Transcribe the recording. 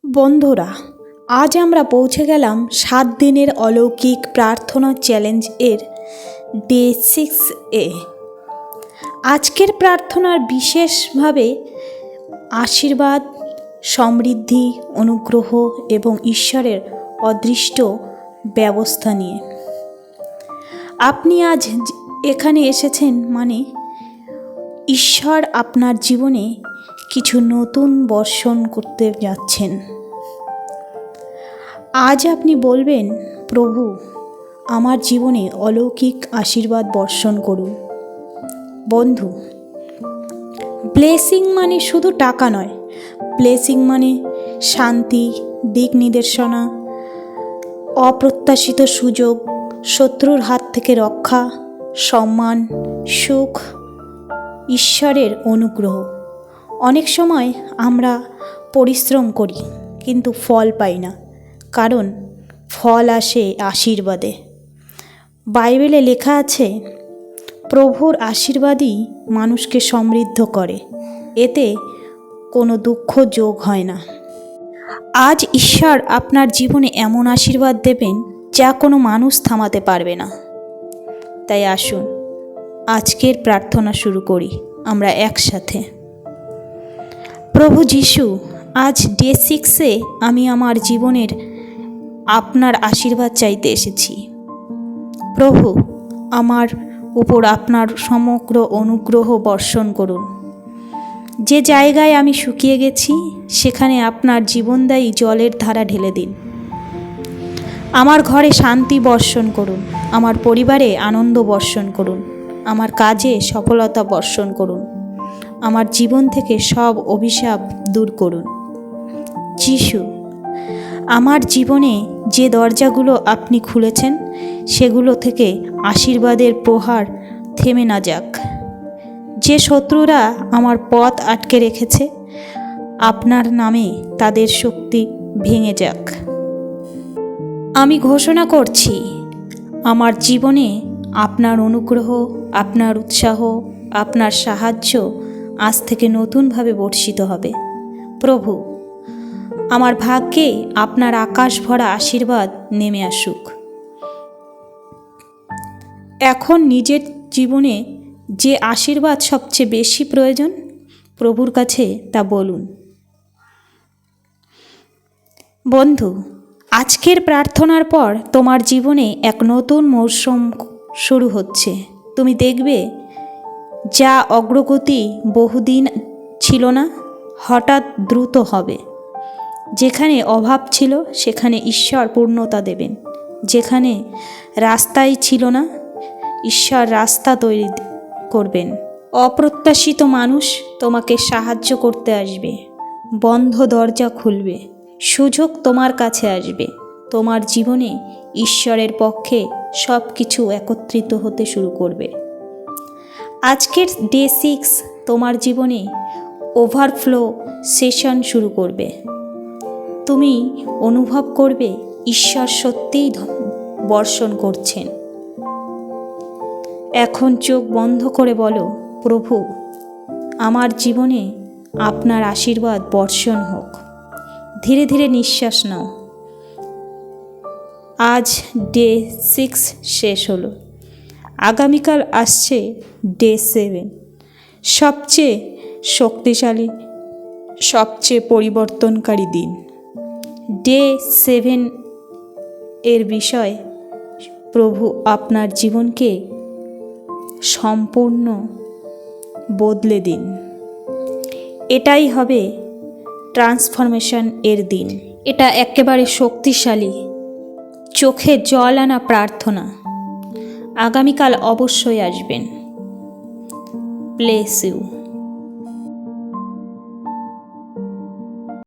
বন্ধুরা, আজ আমরা পৌঁছে গেলাম 7 দিনের অলৌকিক প্রার্থনা চ্যালেঞ্জ এর ডে 6 এ। আজকের প্রার্থনার বিশেষভাবে আশীর্বাদ, সমৃদ্ধি, অনুগ্রহ এবং ঈশ্বরের অদৃষ্ট ব্যবস্থা নিয়ে। আপনি আজ এখানে এসেছেন মানে ঈশ্বর আপনার জীবনে কিছু নতুন বর্ষণ করতে যাচ্ছেন। আজ আপনি বলবেন, প্রভু আমার জীবনে অলৌকিক আশীর্বাদ বর্ষণ করুন। বন্ধু, ব্লেসিং মানে শুধু টাকা নয়, ব্লেসিং মানে শান্তি, দিক নির্দেশনা, অপ্রত্যাশিত সুযোগ, শত্রুর হাত থেকে রক্ষা, সম্মান, সুখ, ঈশ্বরের অনুগ্রহ। অনেক সময় আমরা পরিশ্রম করি কিন্তু ফল পাই না, কারণ ফল আসে আশীর্বাদে। বাইবেলে লেখা আছে, প্রভুর আশীর্বাদই মানুষকে সমৃদ্ধ করে, এতে কোনো দুঃখ যোগ হয় না। আজ ঈশ্বর আপনার জীবনে এমন আশীর্বাদ দেবেন যা কোনো মানুষ থামাতে পারবে না। তাই আসুন আজকের প্রার্থনা শুরু করি আমরা একসাথে। প্রভু যিশু, আজ ডে 6-এ আমি আমার জীবনের আপনার আশীর্বাদ চাইতে এসেছি। প্রভু, আমার উপর আপনার সমগ্র অনুগ্রহ বর্ষণ করুন। যে জায়গায় আমি শুকিয়ে গেছি সেখানে আপনার জীবনদায়ী জলের ধারা ঢেলে দিন। আমার ঘরে শান্তি বর্ষণ করুন, আমার পরিবারে আনন্দ বর্ষণ করুন, আমার কাজে সফলতা বর্ষণ করুন, আমার জীবন থেকে সব অভিশাপ দূর করুন। যিশু, আমার জীবনে যে দরজাগুলো আপনি খুলেছেন সেগুলো থেকে আশীর্বাদের প্রহার থেমে না যাক। যে শত্রুরা আমার পথ আটকে রেখেছে, আপনার নামে তাদের শক্তি ভেঙে যাক। আমি ঘোষণা করছি, আমার জীবনে আপনার অনুগ্রহ, আপনার উৎসাহ, আপনার সাহায্য আজ থেকে নতুনভাবে বর্ষিত হবে। প্রভু, আমার ভাগ্যে আপনার আকাশ ভরা আশীর্বাদ নেমে আসুক। এখন নিজের জীবনে যে আশীর্বাদ সবচেয়ে বেশি প্রয়োজন, প্রভুর কাছে তা বলুন। বন্ধু, আজকের প্রার্থনার পর তোমার জীবনে এক নতুন মৌসুম শুরু হচ্ছে। তুমি দেখবে যা অগ্রগতি বহুদিন ছিল না, হঠাৎ দ্রুত হবে। যেখানে অভাব ছিল সেখানে ঈশ্বর পূর্ণতা দেবেন। যেখানে রাস্তাই ছিল না, ঈশ্বর রাস্তা তৈরি করবেন। অপ্রত্যাশিত মানুষ তোমাকে সাহায্য করতে আসবে, বন্ধ দরজা খুলবে, সুযোগ তোমার কাছে আসবে। তোমার জীবনে ঈশ্বরের পক্ষে সব কিছু একত্রিত হতে শুরু করবে। আজকের ডে 6 তোমার জীবনে ওভারফ্লো সেশন শুরু করবে। তুমি অনুভব করবে ঈশ্বর সত্যিই বর্ষণ করছেন। এখন চোখ বন্ধ করে বলো, প্রভু আমার জীবনে আপনার আশীর্বাদ বর্ষণ হোক। ধীরে ধীরে নিঃশ্বাস নাও। আজ ডে 6 শেষ হলো, আগামীকাল আসছে ডে 7, সবচেয়ে শক্তিশালী, সবচেয়ে পরিবর্তনকারী দিন। ডে 7 এর বিষয়, প্রভু আপনার জীবনকে সম্পূর্ণ বদলে দিন। এটাই হবে ট্রান্সফরমেশন এর দিন। এটা একেবারে শক্তিশালী, চোখে জল আনা প্রার্থনা। আগামীকাল অবশ্যই আসবেন। Bless you.